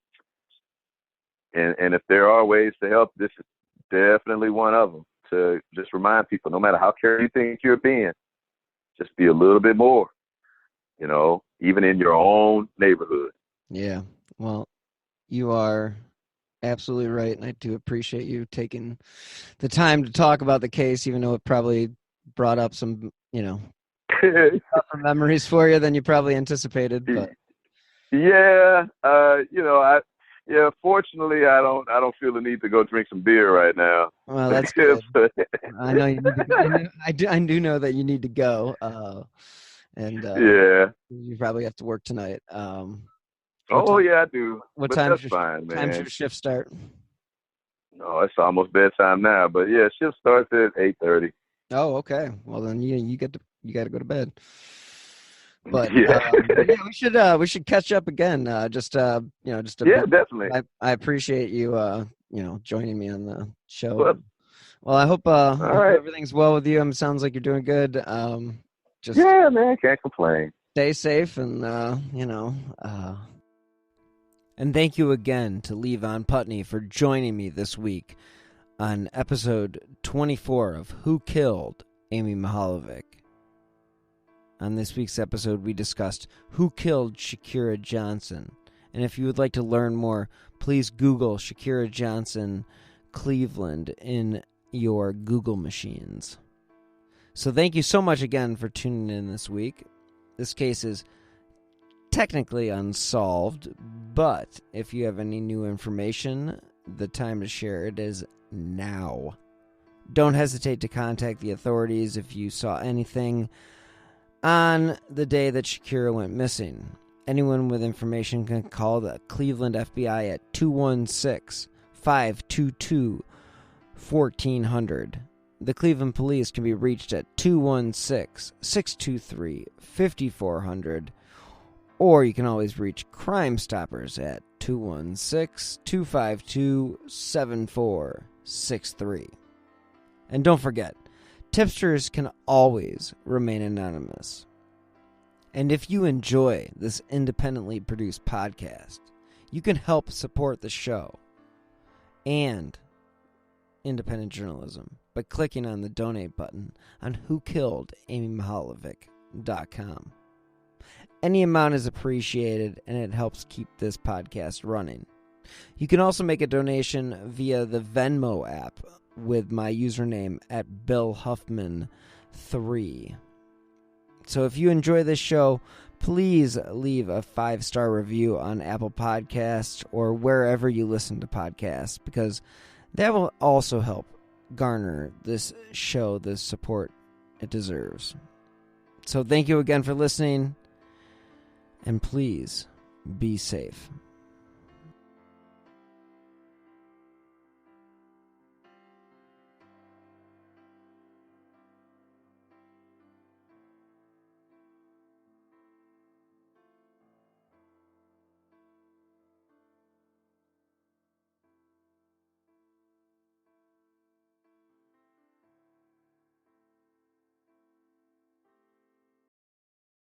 And if there are ways to help, this is definitely one of them, to just remind people, no matter how careful you think you're being, just be a little bit more, you know, even in your own neighborhood. Yeah. Well, you are absolutely right, and I do appreciate you taking the time to talk about the case, even though it probably brought up some, you know, tougher memories for you than you probably anticipated. But yeah, you know, fortunately, I don't feel the need to go drink some beer right now. Well, that's good. I know you need to, I do know that you need to go. And you probably have to work tonight. Yeah, I do. What time does your shift start? No, it's almost bedtime now. But yeah, shift starts at 8:30. Oh, okay. Well, then you got to go to bed. But we should catch up again. Definitely. I appreciate you joining me on the show. Well, I hope everything's well with you. It sounds like you're doing good. Man, can't complain. Stay safe, and and thank you again to Levon Putney for joining me this week on episode 24 of Who Killed Amy Mihaljevic. On this week's episode, we discussed who killed Shakira Johnson. And if you would like to learn more, please Google Shakira Johnson Cleveland in your Google machines. So thank you so much again for tuning in this week. This case is technically unsolved, but if you have any new information, the time to share it is now. Don't hesitate to contact the authorities if you saw anything on the day that Shakira went missing. Anyone with information can call the Cleveland FBI at 216-522-1400. the Cleveland Police can be reached at 216-623-5400, or you can always reach Crime Stoppers at 216-252-7463. And don't forget, tipsters can always remain anonymous. And if you enjoy this independently produced podcast, you can help support the show and independent journalism by clicking on the donate button on whokilledamymihalovic.com. Any amount is appreciated, and it helps keep this podcast running. You can also make a donation via the Venmo app with my username at BillHuffman3. So if you enjoy this show, please leave a 5-star review on Apple Podcasts or wherever you listen to podcasts, because that will also help garner this show the support it deserves. So thank you again for listening, and please be safe.